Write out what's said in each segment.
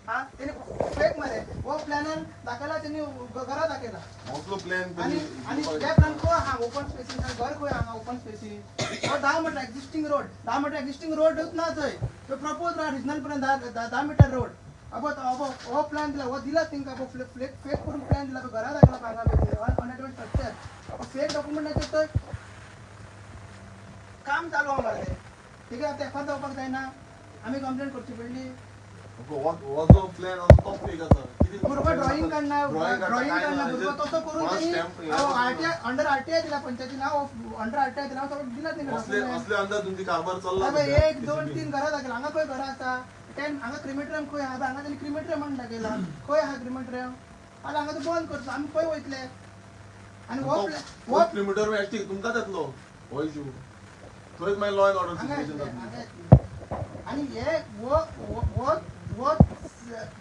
हा त्याने फेक मध्ये वो प्लॅनर दाखवला त्यांनी घरा दाखवला मोठलो प्लॅन आणि त्या प्लॅन को हा ओपन स्पेसिंग घर को हा ओपन स्पेसिंग और 10 metre existing road 10 metre existing road होत ना थंय तो प्रपोज रा रिजनल पर्यंत 10 मीटर रोड अब वो प्लॅन दिला वो दिला थिंक अब फेक करून प्लॅन दिला तो घरा दाखवला पांगा अनएडवर्ड स्ट्रक्चर फेक डॉक्युमेंट आहे तो काम चालू आम्हाला ठीक आहे आता एफआर जावपाक जायना आम्ही कंप्लेंट करची पडली जो प्लॅन असो तो फेक आसा बरोबर ड्रॉइंग काढणार बरोबर तसं करून त्यांनी आरटीआय अंडर आरटीआय दिला पंचायती नाव अंडर आरटीआय दिला सगळं दिला असले अंदाज तुमची कारभार चालला 1 2 3 घरा दाखला हांगा खंय घरा आसा टेन हांगा क्रिमेटरियम खंय आहा हांगा त्यांनी क्रिमेटरियम म्हणून दाखयला खंय आहा क्रिमेटरियम आतां हांगा तो बंद करता आमी खंय वयतले आणि वो किलोमीटर मेळटी तुमकां येतलो हो इशू थंयच मागीर लॉ एंड ऑर्डर सिच्युएशन जातली आणि हे वो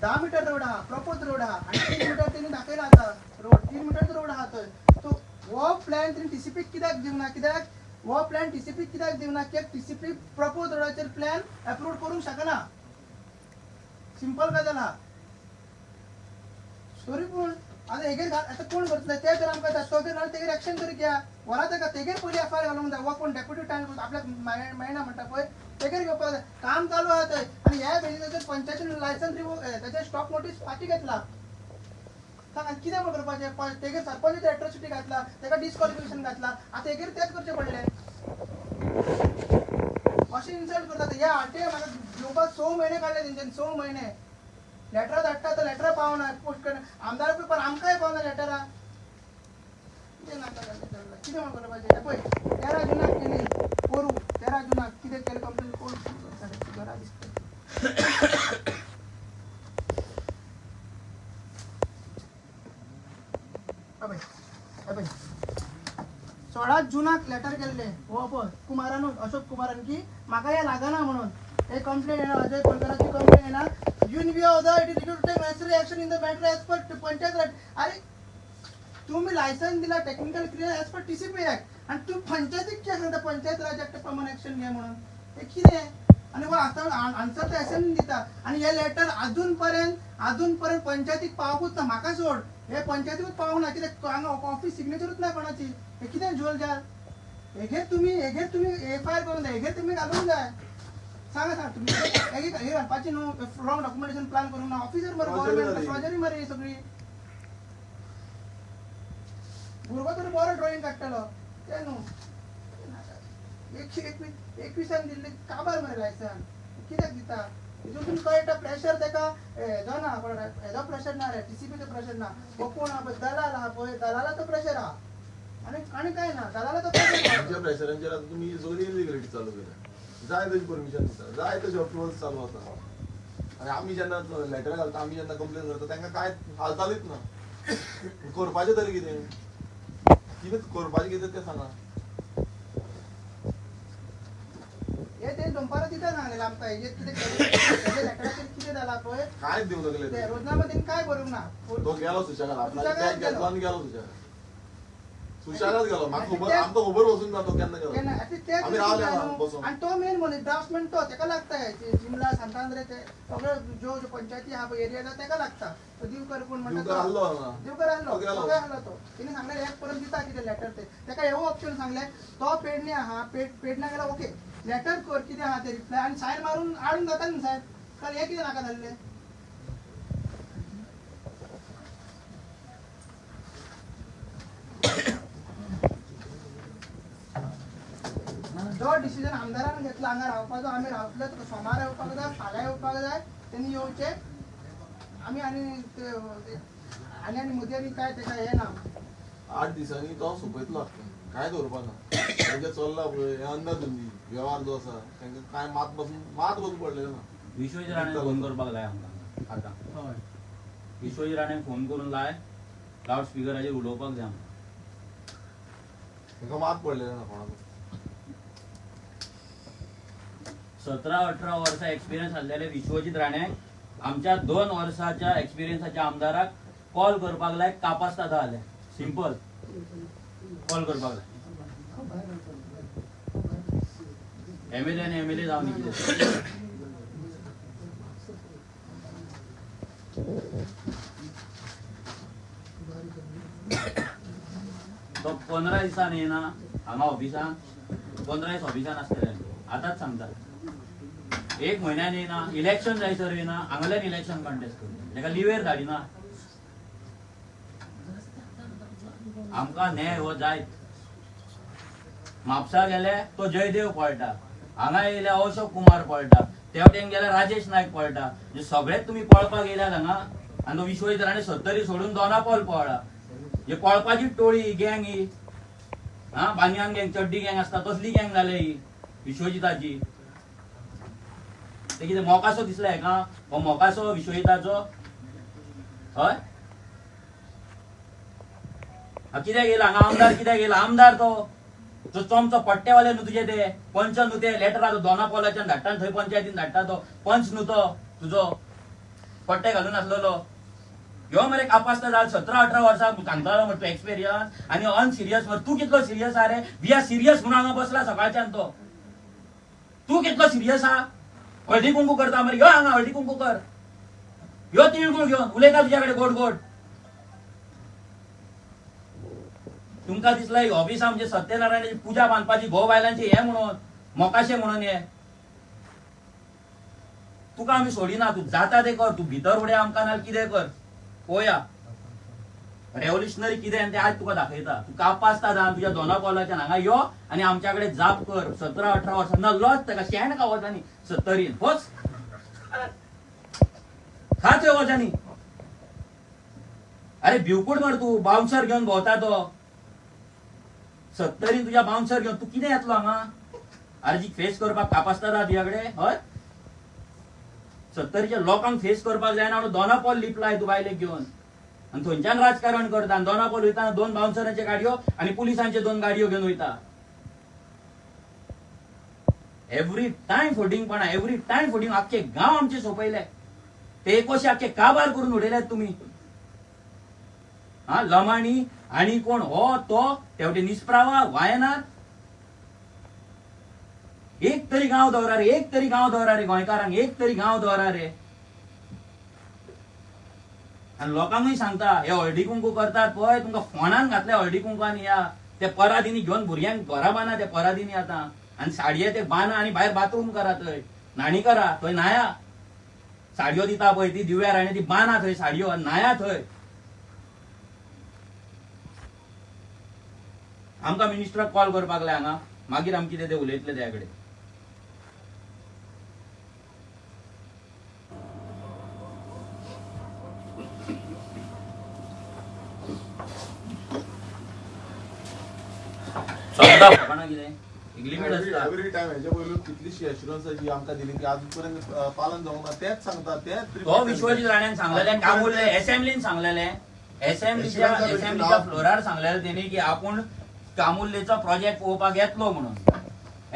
10 मीटर रोड आहा प्रपोज रोड आहा आणि 3 मीटर त्यांनी दाखयला आता रोड 3 मीटरचो रोड आहा थंय तो वो प्लॅन त्यांनी टीसीपी कित्याक दिवना कित्याक वो प्लॅन टीसीपी कित्याक दिवना कित्याक टीसीपी प्रपोज रोडाचेर प्लॅन अप्रूव्ह करूंक शकना सिंपल गजाल आहा सॉरी पूण आता हेगेर आता कोण करतले ते जर आमकां दस्तोगेर घाल तेगेर एक्शन तरी घ्या वरा ताका तेगेर पयली एफआयआर घालूंक जाय वो कोण डेप्युटी टायम आपल्याक मेळना म्हणटा पळय तेगेर घेवपाक जाय काम चालू आहा थंय आनी ह्या बेजिसाचेर पंचायतीन लायसन्स रिवोक ताचेर स्टॉप नोटीस फाटी घेतला सांग कितें म्हण करपाचें तेगेर सरपंच एट्रोसिटी घातला ताका डिस्क्वॉलिफिकेशन घातला आतां हेगेर तेच करचें पडलें अशें इन्सल्ट करतात हे आरटीआय म्हाका घेवपाक 6 म्हयने काडले तेंच्यांनी 6 म्हयने लेटरा धाडटा तर लेटरा पावना पोस्ट करना आमदार पेपर आमकांय पावना लेटरा कितें नाका कितें म्हण करपाचें पळय 13 जुनाक केली पोरू 13 जुनाक कितें केलें कंप्लेन कोण घरा दिसता पळय 16 जुनाक लेटर केल्लें हो पळय कुमारानूच अशोक कुमारान की म्हाका हें लागना म्हणून एक कंप्लेंट येणार अजय पलकराची कंप्लेंट येणार युनिव्हिया authority it is required to take necessary action in the matter as per panchayat right अरे तुम्ही लायसन्स दिला technical clear as per TCP act आणि तू पंचायतीक कित्याक सांगता पंचायत राज ऍक्ट प्रमाणे एक्शन घे म्हणून हे कितें आणि वो आन्सर ते एसएन दिता आणि हे लेटर अजून पंचायतीक पावूंकूच ना म्हाका सोड हे पंचायतीकूच पावूंक ना कित्याक हांगा ऑफिस सिग्नेचरूच ना कोणाची हे कितें झोल जार हेगेर तुम्ही एफआयआर करून जाय हेगेर तुम्ही घालूंक जाय सांगा तुम्ही हे घालपाची न्हू रॉंग डॉक्युमेंटेशन प्लॅन करूंक ना ऑफिसर मरे गव्हर्नमेंट फ्रॉजरी मरे ही सगळी भुरगो तरी बरो ड्रॉइंग काडटलो ते न्हू 121 दिल्ली काबार मरे लायसन कित्याक दिता हितून तुमकां कळटा प्रेशर ताका हेजो ना हेजो प्रेशर ना रे टीसीपीचो प्रेशर ना हो कोण आहा पळय दलाल आहा पळय दलालाचो प्रेशर आहा आनी काय ना दलालाचो प्रेशर प्रेशरांचेर आतां तुमी सगळी इलिगलिटी चालू केल्या जाय तशी परमिशन दिता जाय तशें अप्रुवल्स चालू आसा आनी आमी जेन्ना लेटर घालता आमी जेन्ना कंप्लेन करता तांकां कांय हालचालीच ना करपाचें तरी कितें करपाचें कितें तें सांगा हे ते दनपारां दिता सांगलेलें आमकां हेजेर कितें केलें लेटराचेर कितें जालां पळय कांयच दिवंक लागलें ते रोजनामाचेर काय बरोवंक ना तो गेलो सुशेगाद आपल्याक बॅग घेतलो आनी गेलो सुशेगाद गेलो म्हाका खबर आमकां खबर वचून ना तो केन्ना गेलो आमी रावले बसून आनी तो मेन मनीस ड्राफ्टमॅन तो तेका लागता शिमला सांतांद्रे ते सगळे ज्यो पंचायती आहा पळय एरिया तेका लागता तो दिवकर कोण म्हणटा दिवकर आहलो तो तिने सांगलें एक परत दिता कितें लेटर ते तेका हेवो ऑप्शन सांगलें तो पेडणे आहा पेडण्या गेला ओके लेटर कर कितें आहा ते रिप्लाय आनी सायन मारून हाडून जाता न्ही सायन काल हे कितें नाका जाल्लें जो डिसिजन आमदारान घेतला हांगा रावपाचो आमी रावतले तुका सोमार येवपाक जाय फाल्यां येवपाक जाय तेणी येवचे आमी आनी मुद्यांनी काय तेका हे ना 8 दिसांनी तो सोंपयतलो काय दवरपाक ना तेंचे चल्ला पळय हे अंदाधुंदी व्यवहार जो आसा तांकां काय मात बसून पडलेलो ना विश्वजीत राणे फोन करपाक लाय आमकां आतां विश्वजीत राणे फोन करून लाय लावड स्पिकराचेर उलोवपाक जाय तांकां मात पडलेलो ना कोणाक 17-18 वर्सां एक्सपिरियन्स आसलेले विश्वजीत राणे आमच्या 2 वर्साच्या एक्सपिरियन्साच्या आमदाराक कॉल करपाक लाय कापास्ता जाले सिंपल कॉल करपाक लाय एमएलए जावन कितें तो 15 दिसान येना हांगा ऑफिसान 15 दीस ऑफिसान आसतले आतांच सांगता 1 म्हयन्यान येना इलेक्शन जायसर येना हांगल्यान इलेक्शन कॉन्टेस्ट करता ताका लिवेर धाडिना आमकां न्याय हो जायत म्हापसा गेले तो जयदेव पळटा हांगा येयले अशोक कुमार पळटा तेवटेन गेल्यार राजेश नायक पळटा म्हणजे सगळेच तुम्ही पळपाक येयल्यात हांगा आनी तो विश्वजीत राणे 70 सोडून दोनापावल पळला हे पळपाची टोळी गँग ही बानयान गँग चड्डी गँग आसता तसली गँग जाले ही विश्वजिताची ते कितें मोकासो दिसला हेका हो मोकासो विश्वजिताचो हय कित्याक येयला हांगा आमदार कित्याक येयला आमदार तो चमचो पट्टेवाले न्हू तुजे ते पंच न्हू ते लेटर तो दोनापावलाच्यान धाडटा थंय पंचायतीन धाडटा तो पंच न्हू तो तुजो पट्टे घालून आसलेलो ह्यो मरे कापासता जाल 17-18 वर्सां सांगतालो म्हणटा एक्सपिरियन्स आनी अनसिरियस मरे तूं कितलो सिरियस आहा रे वी आर सिरियस म्हणून हांगा बसला सकाळच्यान तो तूं कितलो सिरियस आहा हळदी कुंकू करता मरे यो हांगा हळदी कुंकू कर यो तिळगूळ घेवन उलयता तुज्या कडेन गोड गोड तुमकां दिसला ही ऑफिसां म्हणजे सत्यनारायणाची पुजा बांदपाची घोव बायलांची हे म्हणून मोकाशे म्हणून हे तुका आमी सोडिना तूं जाता ते कर तूं भितर उडे आमकां नाल्यार कितें कर पळोवया रेव्होल्युशनरी कितें आनी तें आज तुका दाखयता तूं कापासता जावन तुज्या दोनापावलाच्यान हांगा यो आनी आमच्या कडेन जाप कर 17-18 वर्सां ना लॉज ताका शेण खा वचांनी 70 वच खा थंय वचांनी अरे भिवकूड मर तूं बाउन्सर घेवन भोंवता तो 70 तुज्या बाउन्सर घेवन तूं कितें येतलो हांगा अर्जी फेस करपाक कापासता जा तुज्या कडेन हय 70च्या लोकांक फेस करपाक जायना म्हणून दोनापावल लिपलाय तूं बायलेक घेवन आनी थंयच्यान राजकारण करता आनी दोनापावल वयता 2 बाउन्सरांच्यो गाडयो आनी पुलिसांच्यो 2 गाडयो घेवन वयता एवरी टाइम फोडिंगपणा एवरी टाइम फोडिंग आख्खे गांव आमचे सोंपयले ते कशे आख्खे काबार करून उडयल्यात तुमी लमाणी आणि कोण हो तो तेवटे निस्प्रावा वायनार एक तरी गांव दवरा रे एक तरी गांव दवरा रे गोंयकारांक एक तरी गांव दवरा रे आनी लोकांकूय सांगता हे हळदी कुंकू करतात पळय तुमकां फोनान घातले हळदी कुंकवान या ते परादिनी घेवन भुरग्यांक घरा बांदा ते परादिनी आतां आनी साडये ते बांदा आनी भायर बाथरूम करा थंय न्हाणी करा थंय न्हाया साडयो दिता पळय ती दिव्यार आनी ती बांदा थंय साडयो आनी न्हाया थंय आमकां मिनिस्टराक कॉल करपाक लाय हांगा मागीर आमी कितें ते उलयतले त्या कडेन एवरी टाइम हेच्या पयलू कितलीशी एश्युरन्स आमकां दिली की आजून पर्यंत पालन जावंक ना तेच सांगता तेच तो विश्वजीत राण्यान सांगलेले कामुर्ले असेंब्लीन सांगलेले असेंब्लीच्या फ्लोरार सांगलेले तेणी की आपूण कामुर्लेचो प्रोजेक्ट पळोवपाक येतलो म्हणून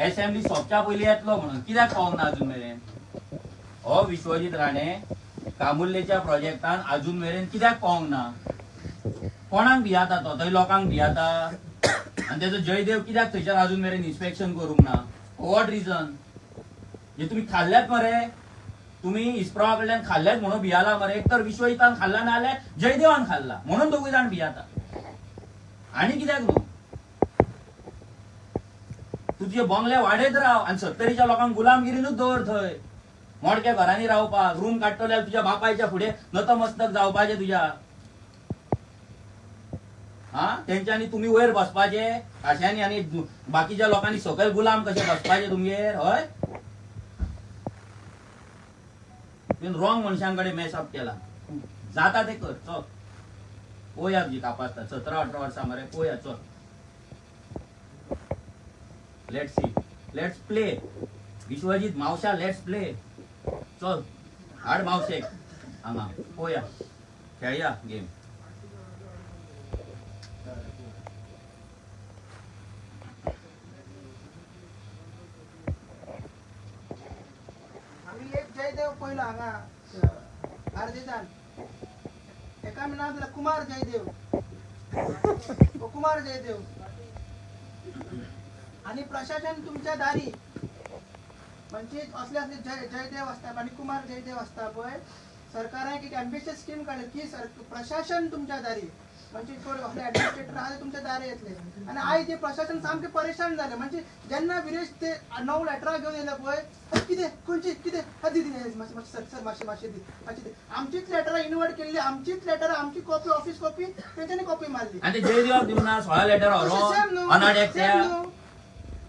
असेंब्ली सोंपच्या पयलीं येतलो म्हणून कित्याक पावूंक ना अजून मेरेन हो विश्वजीत राणे कामुर्लेच्या प्रोजेक्टान अजून मेरेन कित्याक पावूंक ना कोणाक भियाता तो थंय लोकांक भियाता आनी तेजो जयदेव कित्याक थंयच्यान अजून मेरेन इन्स्पेक्शन करूंक ना वॉट रिजन हे तुमी खाल्ल्यात मरे तुमी इस्प्रॉवा कडल्यान खाल्ल्यात म्हणून भियाला मरे एक तर विश्वजितान खाल्ला ना जाल्यार जयदेवान खाल्ला म्हणून दोगूय जाण भियाता आनी कित्याक न्हू तुझे बंगले वाडयत राव आनी 70च्या लोकांक गुलामगिरीनूच दवर थंय मोडक्या घरांनी रावपाक रूम काडटल्यार तुज्या बापायच्या फुडें नतमस्तक जावपाचें तुज्या तेंच्यांनी तुमी वयर बसपाचे खाशांनी आनी बाकीच्या लोकांनी सकयल गुलाम कशे बसपाचे तुमगेर हय रॉंग मनशांकडे मेसअप केला जाता ते कर चल पळोवया तुजी कापासता 17-18 वर्सां मरे पळोवया चल let's see let's play Vishwajeet मावशा लेट्स प्ले चल हाड मावशेक हांगा पळोवया खेळया गेम जयदेव पयलो हांगा आर्देजान एका नांव दिला कुमार जयदेव कुमार जयदेव आणि प्रशासन तुमच्या दारी म्हणजे असले असले जयदेव असतात आणि कुमार जयदेव असता पळय सरकारान एक एम्बिशियस स्कीम काढली की प्रशासन तुमच्या दारी म्हणजे आपले ऍडमिनिस्ट्रेटर आले तुमच्या दारी येतले आणि आयज ते प्रशासन सामके परेशान झाले म्हणजे जेन्ना विरेश ते 9 लेटरा घेऊन येयले पळय कितें खंयची कितें दी मातशी दी आमचीच लेटरा इन्वर्ट केल्ली आमचीच लेटरा आमची कॉपी ऑफिस कॉपी तेंच्यांनी कॉपी मारली आणि ते जयदेवाक दिवना 16 लेटर व्हरोन अनाड्याक त्या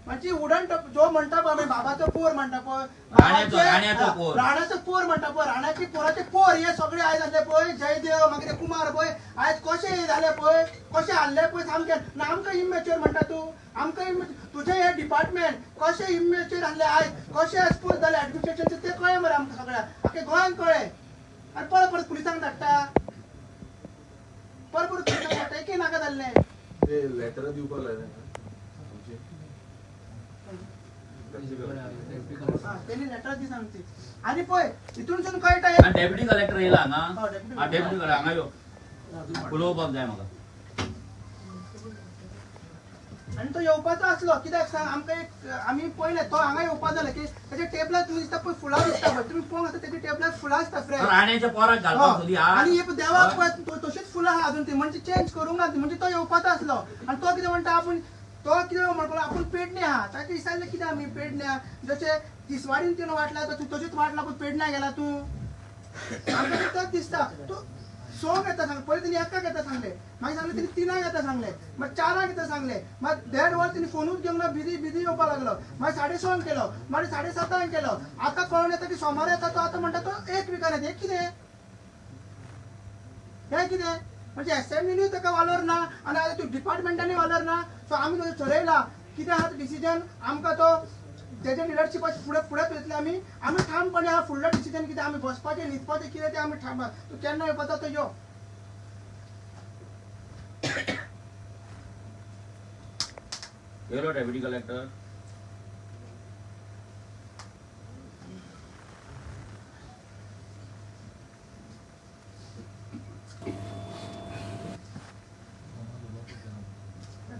म्हणजे उडण जो म्हणता पळय बाबाचो पोर म्हणता पळय राणाचो पोर म्हणता पळय राणाची पोराचे पोर हे सगळे आयज जाले पळय जयदेव मागीर कुमार पळय आयज कशे झाले पळय कशे हाडले पळय सामके ना आमकां इमॅच्युअर म्हणटा तूं आमकां तुझे हे डिपार्टमेंट कशे इमॅच्युअर हाडले आयज कशे एक्सपोज जाले ऍडमिनिस्ट्रेशनचे ते कळ्ळें मरे आमकां सगळ्यांक आख्या गोंयांत कळ्ळें आनी परत पुलिसांक धाडटा परत पुलिसांक धाडटा एकय नाका जाल्लें ते लेटर दिवपाक लायले त्यांनी लेटर दी सांगते आणि पळय तितूनसून कळटा आणि डेप्युटी कलेक्टर येयला हांगा डेप्युटी कलेक्टर हांगा यो उलोवपाक जाय म्हाका आणि तो येवपाचो आसलो कित्याक सांग आमकां एक आमी पळयलें तो हांगा येवपा जाले की तेजे टेबलार तुमी दिसता पळय फुलां दिसता पळय तुमी पळोवंक आसता तेजे टेबलार फुलां आसता फ्रेश राण्याच्या पोराक घालपाक सोदी आणि हे देवाक पळय तशीच फुलां आहा अजून ती म्हणजे चेंज करूंक ना म्हणजे तो येवपाचो आसलो आणि तो कितें म्हणटा आपूण तो कितें म्हणपाक आपूण पेडणे आहा ताका विचारलें कितें आमी पेडण्या जशे तिसवाडीन तिणें वाटला तूं तशीच वाटला पूण पेडण्या गेला तूं आमकां तेच दिसता तूं सोंग येता सांग पयलीं तिणी एकाक येता सांगलें मागीर सांगलें तिणी 3 येता सांगलें मागीर 4 येता सांगलें मागीर 1.5 वर तिणी फोनूच घेवंक ना बिजी येवपाक लागलो मागीर 6:30 केलो मागीर 7:30 केलो आतां कळून येता की सोमार येता तो आतां म्हणटा तो 1 विकान येता हे कितें म्हणजे असेंब्लीनूय ताका वालोर ना आनी आतां तूं डिपार्टमेंटांनी वालोर ना सो आमी थरयला कितें आहा डिसिजन आमकां तो तेजे लिडरशिपाचे फुडें पळयतले आमी ठामपणे आहा फुडलो डिसिजन कितें आमी बसपाचें न्हिदपाचें कितें तें आमी ठाम तूं केन्ना येवपाचो तो यो येलो डेप्युटी कलेक्टर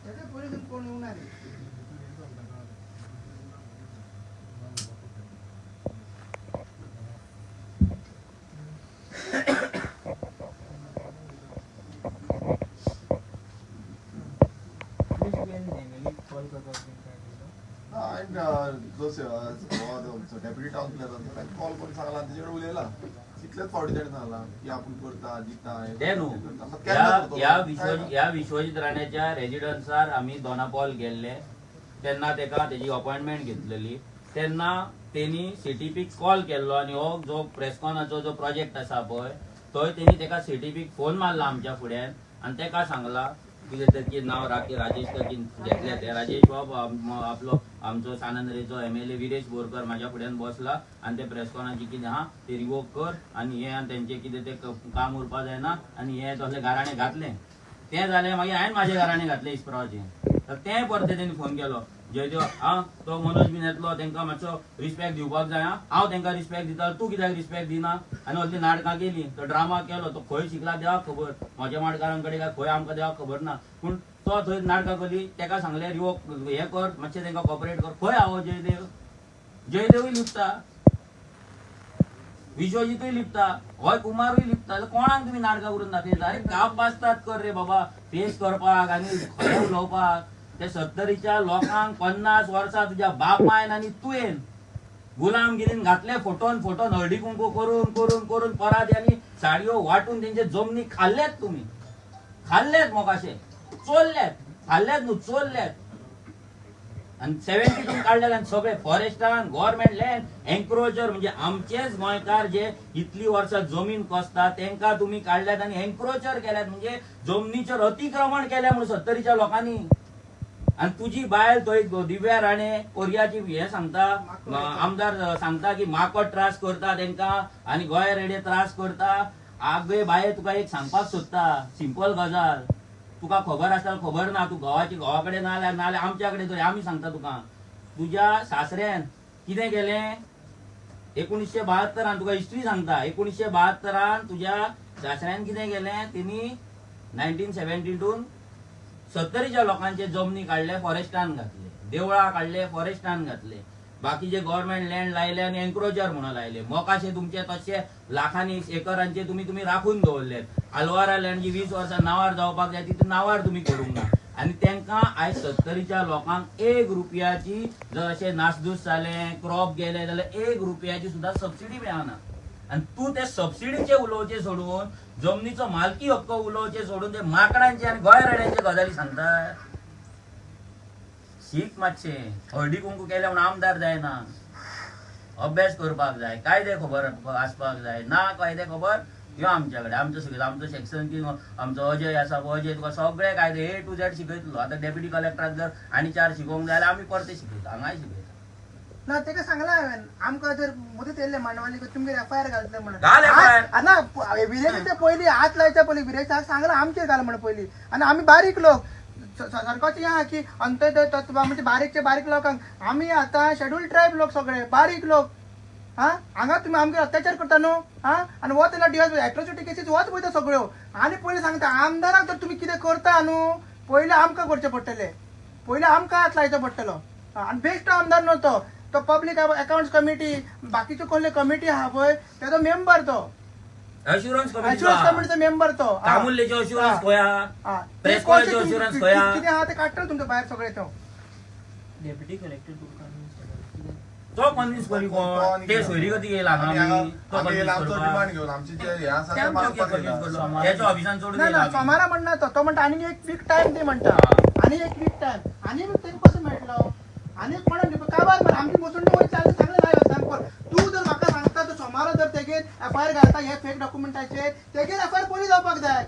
तेजे पयलीं कोण येवना रे डेप्युटी टाउन प्लॅनर कॉल करून सांगला तेजे कडेन उलयला कितलेच फावटी ताणें सांगला की आपूण करता दिता ते न्हू ह्या विश्वजीत राण्याच्या रेजिडन्सार आमी दोनापावल गेल्ले तेन्ना तेका तेजी अपॉइंटमेंट घेतलेली तेन्ना तेणी सीटीपीक कॉल केल्लो आणि हो जो प्रेसकॉनाचो जो प्रोजेक्ट आसा पळय थंय तेणी तेका सीटीपीक फोन मारला आमच्या फुड्यान आणि तेका सांगला कितें तेजें नांव राजेश ककीन घेतले ते राजेश बाब आपलो आमचो सानंदरेचो MLA विरेश बोरकर म्हाज्या फुड्यान बसला आणि ते प्रेसकॉनाची कितें आहा ते रिवोक कर आणि हे तेंचे कितें ते काम उरपा जायना आणि हे तसले गाराणे घातले ते जालें मागीर हांवें म्हाजे गाराणे घातले इस्प्रावाचे तर ते परते तेणी फोन केलो जयदेव तो मनोज बीन येतलो तेंकां मातसो रिस्पेक्ट दिवपाक जाय हांव तेंकां रिस्पेक्ट दिता तूं कित्याक रिस्पेक्ट दिना आनी असली नाटकां केली तो ड्रामा केलो तो खंय शिकला देवाक खबर म्हज्या माडकारां कडेन काय खंय आमकां देवाक खबर ना पूण तो थंय नाटकां केली तेका सांगलें रिवोक हे कर मातशें तेंकां कॉपरेट कर खंय हांव जयदेवूय लिपता विश्वजीतूय लिपता होय कुमारूय लिपता कोणाक तुमी नाटकां करून दाखयता अरे काप बासतात कर रे बाबा फेस करपाक आनी खरें उलोवपाक ते 70च्या लोकांक 50 वर्सां तुज्या बाप मायन आनी तुवें गुलामगिरीन घातले फोटोन हळदी कुंकू करून परात साडयो वाटून तेंचे जमनी खाल्लेत तुम्ही खाल्लेत मोकाशे चोरल्यात खाल्ल्यात न्हू चोरल्यात आणि 72 काढलेले आणि सगळे फॉरेस्टान गव्हर्नमेंट लँड एन्क्रोचर म्हणजे आमचेच गोंयकार जे इतली वर्सां जमीन कसतात तेंका तुम्ही काढल्यात आणि एन्क्रोचर केल्यात म्हणजे जमनीचेर अतिक्रमण केल्या म्हणून 70च्या लोकांनी आणि तुझी बायल थंय दिव्या राणे कोरियाची हे सांगता आमदार सांगता की माकड त्रास करता तेंका आणि गोंय रेडे त्रास करता आगे बाये तुका एक सांगपाक सोदता सिंपल गजाल तुका खबर आसता खबर ना तू घोवा कडेन ना जाल्यार आमच्या कडेन तरी आमी सांगता तुका तुज्या सासऱ्यान कितें केलें 1972 तुका हिस्ट्री सांगता 1972 तुज्या सासऱ्यान कितें केलें तेणी 1972 70च्या लोकांचे जमनी काढले फॉरेस्टान घातले देवळां काढले फॉरेस्टान घातले बाकीचे गव्हर्नमेंट लँड लायले आणि एन्क्रोचर म्हणून लायले. मोकाशे तुमचे तसे लाखांनी एकरांचे तुम्ही राखून दवरलेत. अलवारा लँड जी 20 वर्सां नावार जावपाक जाय ती नावार तुम्ही करूंक ना. आणि त्यांना आयज 70च्या लोकांक 1 रुपयाची जर असे नासधूस जाले क्रॉप गेले जाल्यार 1 रुपयाची सुद्धा सबसिडी मेळना. आणि तू ते सबसिडीचे उलोवचे सोडून जमनीचो मालकी हक्क उलोवचे सोडून ते माकडांचे आणि गोंयरेड्यांचे गजाली सांगता. शीक मातशे हळदी कुंकू केले म्हणून आमदार जायना. अभ्यास करपाक जाय, कायदे खबर आसपाक जाय. ना कायदे खबर ह्यो आमच्याकडे आमचो सेक्शन 3 आमचो अजय आसा अजय तुका सगळे कायदे A to Z शिकयतलो. आता डेप्युटी कलेक्टराक जर आनी 4 शिकोवंक जाय जाल्यार आमी परते शिकयता, हांगाय शिकयता. ना तेका सांगला हांवें आमकां जर मुदत येयले मांडवानी तुमगेर FIR घालतले म्हणून. घाल FIR. ना विरेच्या पयलीं हात लायच्या पयलीं विरेशाक सांगला आमचेर घाल म्हणून पयलीं. आनी आमी बारीक लोक सरकारचे आहा की अंत्योदय तत्व म्हणजे बारीकचे बारीक लोकांक आमी आता शेड्यूल ट्रायब लोक सगळे बारीक लोक हांगा तुम्ही आमचे अत्याचार करता न्हू आणि वत येयला एट्रोसिटी केसीस वत पळयता सगळ्यो. आणि पयलीं सांगता आमदाराक जर तुम्ही कितें करता न्हू पयलीं आमकां करचें पडटलें. पयलीं आमकां हात लायचो पडटलो. आणि बेस्ट आमदार नव्हतो तो पब्लीक अकाउंट्स कमिटी बाकीच्यो कसले कमिटी आहा पळय तेजो मेंबर तो अश्युरन्स कमिटीचो मेंबर तो. कामुल्लेचे अश्युरन्स खंय प्रेस कॉलेजचे अश्युरन्स खंय कितें आहा ते काडटलो तुमचो भायर सगळे तो. डेप्युटी कलेक्टर तो कन्व्हिन्स करी कोण ते सोयरी कधी येयला हांगा तो डिमांड घेऊन आमची जे हे आसा ते मागपाक येयला. त्याच्या ऑफिसान सोडून ना येयला. सोमारा म्हणना तो म्हणटा आनी एक वीक टाइम दे म्हणटा. आनी एक वीक टाइम आनी ते कसो मेळटलो आनी कोणा काबार मरे आमची मोसंडी वयर चालू सांगले नाही सांग पण तू जर म्हाका सांगता तो सोमारा जर तेगेर FIR घालता हे फेक डॉक्युमेंटाचे तेगेर FIR पयलीं जावपाक जाय.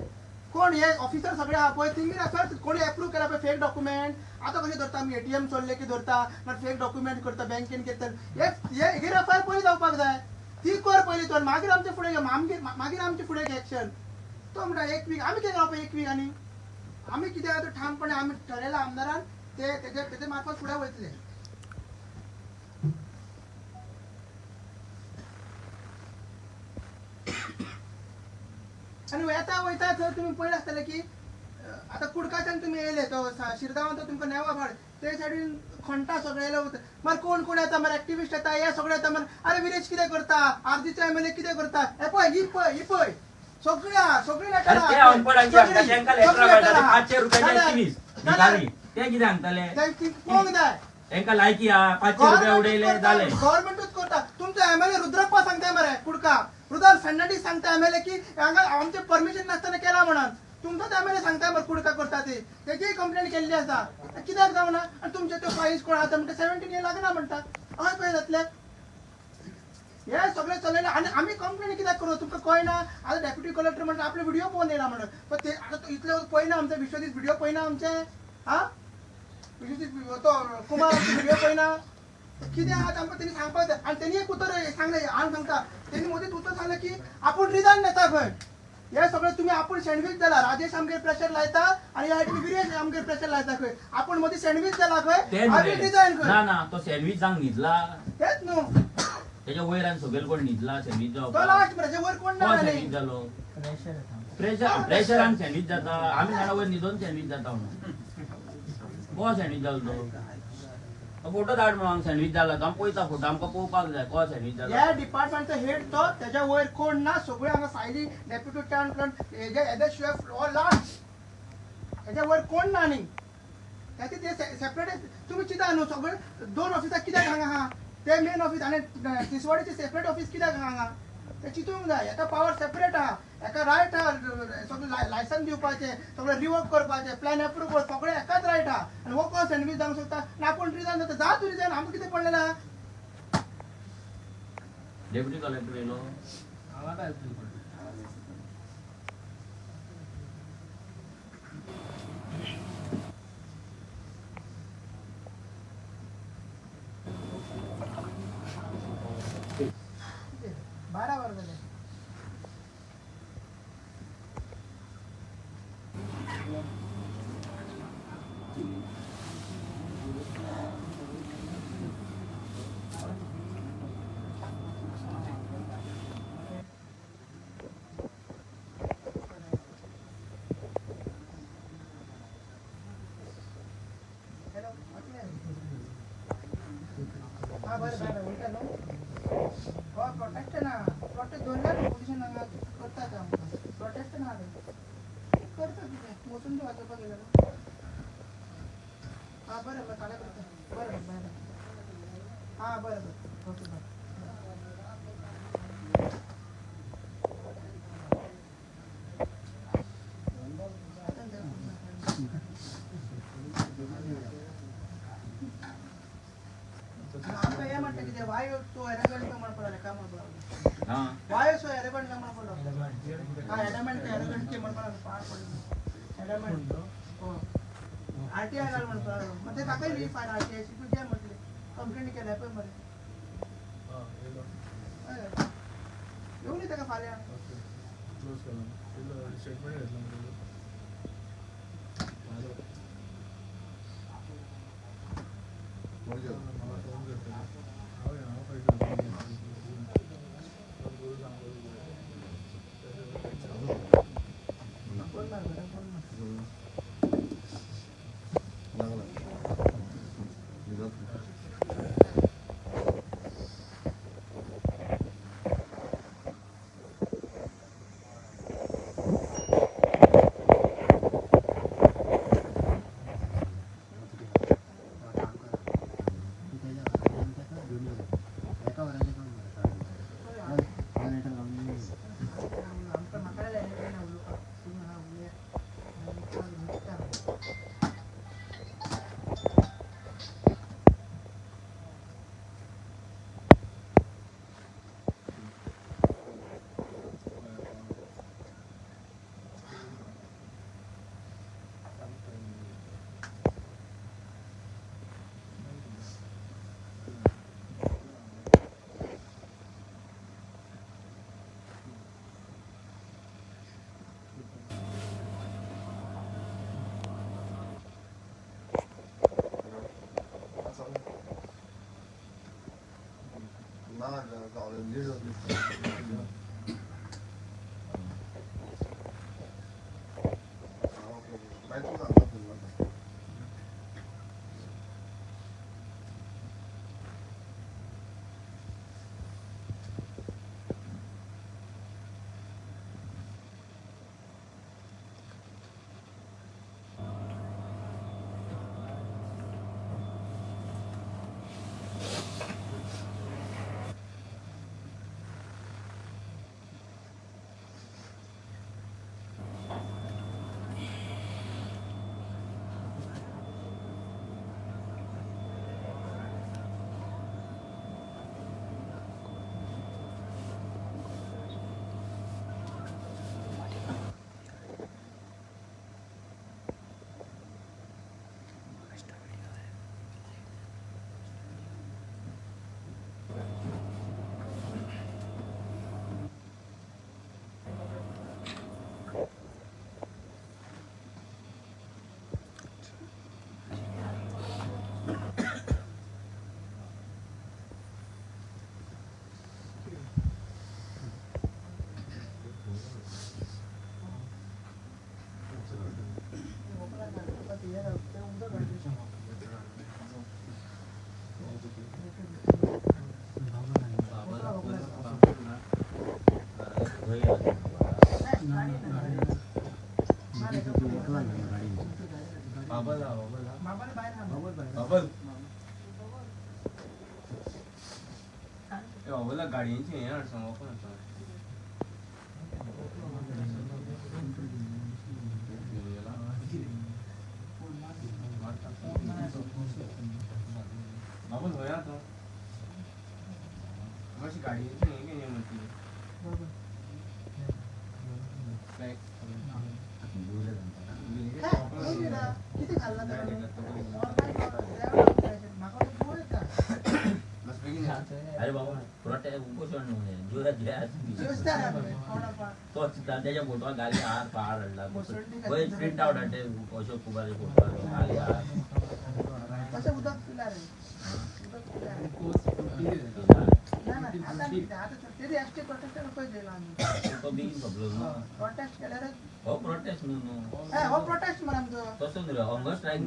कोण हे ऑफिसर सगळे आहा पळय तेंगेर FIR कोणी एप्रूव्ह केला पळय फेक डॉक्युमेंट. आता कशें धरता आमी ATM सोडले की धरता ना फेक डॉक्युमेंट करता बँकेन घेता हेगेर FIR पयलीं जावपाक जाय. ती कर पयलीं तो मागीर आमचे फुडें मागीर आमचे फुडें एक्शन. तो म्हणटा एक वीक आमी कितें रावपा एक वीक आनी आमी कितें आतां ठामपणे आमी ठरयला आमदारान तेजे मार्फत फुडें वयतले. आणि येता वयता थंय तुमी पळयलें आसतलें की आता कुडकाच्यान तुमी येयले तो शिरगांवान तो तुमकां नेवा भाड ते सायडीन खंटा सगळे येयले वता. मार कोण कोण येता मार एक्टिविस्ट येता हे सगळे येता मार अरे विरेश कितें करता आरजीचा MLA कितें करता हे पळय ही पळय सगळी लेटर ते अनपडांची हांगा तांकां लेटर मेळटा 500 रुपयाचे एक्टिव्हिस्ट निघाली ते कितें सांगताले पळोवंक जाय. तांकां लायकी आहा 500 रुपया उडयले जाले. गव्हर्नमेंटूच करता. तुमचो MLA रुद्रप्पा सांगताय मरे कुडका रुद्र फर्नांडीस सांगता MLA की हांगा आमचे परमिशन नासतना केला म्हणून. तुमचोच MLA सांगता मरे कुडका करता ते तेजी कंप्लेंट केल्ली आसा कित्याक जावना. आणि तुमचे तो फाईन्स कोण आसा म्हणटा 17 years लागना म्हणटा हय पळय जातले हे सगळे चलयले. आणि आमी कंप्लेंट कित्याक करूं तुमकां कळना. आता डेप्युटी कलेक्टर म्हणटा आपले व्हिडिओ पळोवन येयला म्हणून पण ते आता इतले पळयना आमचे विश्वजीत व्हिडिओ पळयना आमचे विश्वजीत तो कुमार व्हिडिओ पळयना कितें आहा आमकां तेणी सांगपाक जाय. आणि तेणी एक उतर सांगलें हांव सांगता तेणी मोदीत उतर सांगलें की आपूण रिजायन घेता खंय हे सगळें तुमी आपूण सँडवीच जाला. राजेश आमगेर प्रेशर लायता आणि ह्या विरेश आमगेर प्रेशर लायता खंय आपूण मदीं सँडवीच जाला खंय आमी रिजायन खंय. ना तो सँडवीच जावंक न्हिदला तेच न्हू त्याच्या वयर आनी सकयल कोण न्हिदला सँडवीच तो जावपाक लास्ट मरे वयर कोण ना सँडवीच जालो प्रेशरान सँडवीच जाता. आमी जाणा वयर न्हिदोन सँडवीच जाता म्हणून सँडवीच जालो तो फोटो धाड म्हणून सँडवीच जाला तो पळयता फोटो आमकां पळोवपाक जाय को सँडवीच जाला. ह्या डिपार्टमेंटचो हेड तो त्याच्या वयर कोण ना सगळे हांगा फायली डेप्युटी टाउन क्लर्क हेजे शिवाय लास्ट हेच्या वयर कोण ना न्ही. त्याचे ते सेपरेट तुमी चिंता न्हू सगळे 2 ऑफिसां कित्याक हांगा आहा ते मेन ऑफिस आनी तिसवाडीचे सेपरेट ऑफिस कित्याक हांगा ते चिंतूंक जाय. एका पावर सेपरेट आहा एका रायट आहा सगळे लायसन दिवपाचे सगळे रिवोक करपाचे प्लॅन एप्रूव करप सगळे एकाच रायट आहा. आणि हो कोण सँडवीच जावंक शकता ना आपूण रिजायन जाता जा तूं रिजायन आमकां कितें पडलेलें आहा. डेप्युटी कलेक्टर येयलो हांगा काय बारा वर जाले. हा बरं बसून तू वाचपा गेला ना हा बरं बरं काढा करतो बरं बरं हा बरं बरं ओके बरं आता हे म्हणतं की ते वायू तो एरगंट का म्हणून पडायला का म्हणून पडायला हा वायू सो एरगंट का म्हणून पडायला हा एडमेंट एरगंट के म्हणून पडायला पार पडलं एडमेंट हो आरटीआय ला म्हणून पडायला मग ते टाकाय नाही फाईल आरटीआय ची तुझ्या म्हटले कंप्लेंट केल्या पण मध्ये येऊन येते का फाल्या बोलणार बरं बोलणार आमचं मकाला आहे ना उलू का तुम्ही हा उलूया बाबाला बाहेर बाबाला गाडयांची हे अडचण पण आता बाबा होया तो माझी गाडयांची हे काय म्हणते किती खाल्ला अरे बाबा प्रोटेस्ट उपोषण जोरात तोच त्याच्या फोटोवर गाली हात पहाड हडला प्रिंट आउट हटे अशोक कुमारचे फोटो गाली हात कसं उदक पिला रे उदक पिला रे आता ते राष्ट्रीय प्रोटेस्ट पाहिजे आम्ही तो बिगिन प्रॉब्लेम ना प्रोटेस्ट केल्यावर हो प्रोटेस्ट नो हो प्रोटेस्ट म्हणा आमचं तसंच रे हंगर स्ट्राईक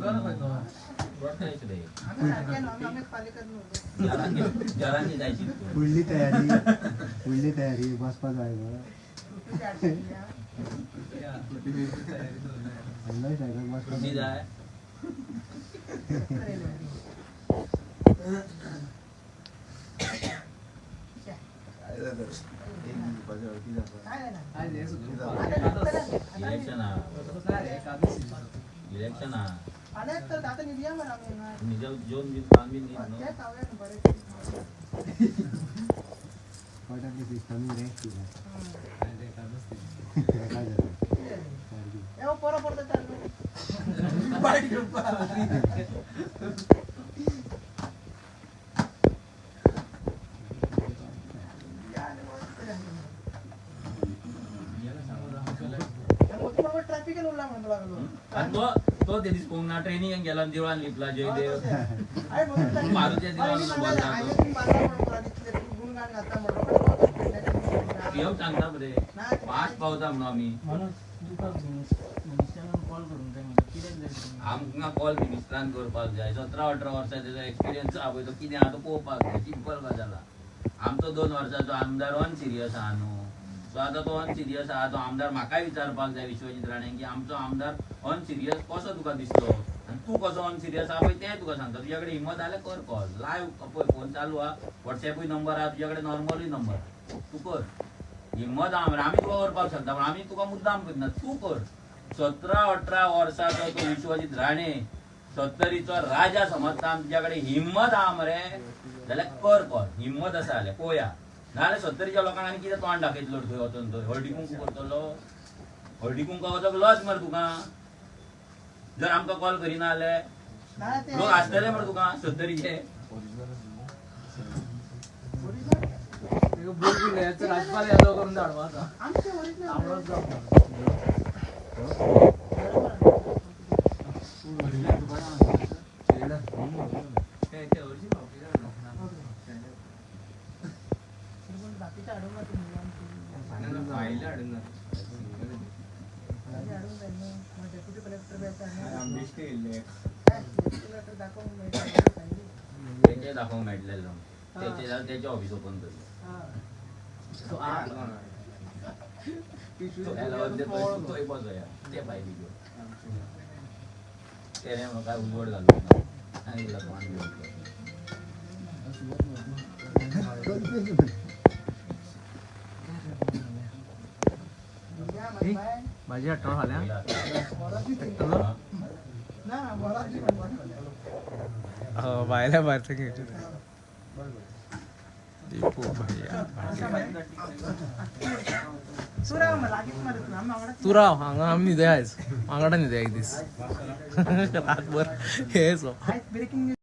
प्रोटेस्ट रे आम्ही सारखे ना आम्ही पालिकेत नव्हतो जरांनी जायची पुढली तयारी बसपा जायचं तुझी अडचण किती जाय काय झालं? एक दिवसाच्या वरती जातं. काय नाही. आज हे सुद्धा इलेक्शन इलेक्शन अनेक तर आता निघूया मला आम्ही ना. निजा जोन बिन काम बिन नीट नो. तेच आवडलं ना बरेच. ए, ओ, पोरं पडतात चालू. बाईक घेऊन पळाला. ट्रॅफिक उरला म्हणतो लागलो. आणि तो ते दिस कोंगना ट्रेनिंग गेला दिवाण लिपला जयदेव आहे म्हणून ट्रॅफिक. मारुती अरे, दिवाण मी सांगायला, बोलला आहे तो. तुम्ही बांधला म्हणून तुला दिसले, तू गुणगान गाता म्हणून. पण तो त्याच्या- पियव सांगता बरे नाही. फास्ट पावता म्हणून आम्ही म्हणून तुका मिनिस्टरांना कॉल करून जाय म्हणजे कित्याक जाय तुम्ही? आमकां कॉल मिनिस्टरान करपाक जाय 17-18 वर्सां तेजो एक्सपिरियन्स आहा पळय तो कितें आहा तो पळोवपाक जाय सिंपल गजाल आहा आमचो 2 वर्सांचो आमदार ऑन सिरियस आहा न्हू सो आतां तो ऑन सिरियस आहा तो आमदार म्हाकाय विचारपाक जाय विश्वजीत राणें की आमचो आमदार ऑन सिरियस कसो तुका दिसलो आनी तूं कसो ऑन सिरियस आहा पळय तें तुका सांगता तुज्या कडेन हिम्मत जाल्यार कर कॉल लायव्ह पळय फोन चालू आहा वॉट्सॅपूय नंबर आहा तुज्या कडेन नॉर्मलूय नंबर तूं कर हिम्मत आहा मरे आमी तुका करपाक शकता पूण आमी तुका मुद्दाम करना तूं कर 17-18 वर्साचो तो विश्वजीत राणे 70रीचो राजा समजता आमी तुज्या कडेन हिम्मत आहा मरे जाल्यार कर कॉल हिम्मत आसा जाल्यार पळोवया नाल्यार 70च्या लोकांक आनी कितें तोंड दाखयतलो थंय वचून थंय हळदी कुंकू करतलो हळदी कुंका वचोंक लज मरे तुका जर आमकां कॉल करिना जाल्यार नाही ते- लोक आसतले मरे तुका 70चे बोल याचं राजपाल यादव करून धाडवा आता आमचे original आवडत जाऊ बाकीच्या अडवणार तुम्ही आमची. फायला अडंगा माझी अडवून जाईल ना. मग डेप्युटी कलेक्टर बी आता आहे. आंबेष्टे येयल्ले काय? डेप्युटी कलेक्टर दाखवून मिळतं. सांगितलं. तेचे दाखोवंक मेळटलेलो तेचे ऑफिस ओपन करता हा. तो आ तोय बसोया ते पाहिजे घेऊन तेणे म्हाका उजवड घालूंक ना आनी लग्न घेवंक द्या माझी बाय. माझी आठवण झाल्या वराची ती. ना, वराची पण बनवली. बायला बाहेरचं घ्यायचं तू राव मला लागीच मारत ना. आम्ही आवडत तू राव हांगा आमी न्हिदय आयज वांगडा न्हिदय एक दीस रातभर हेच ब्रेकिंग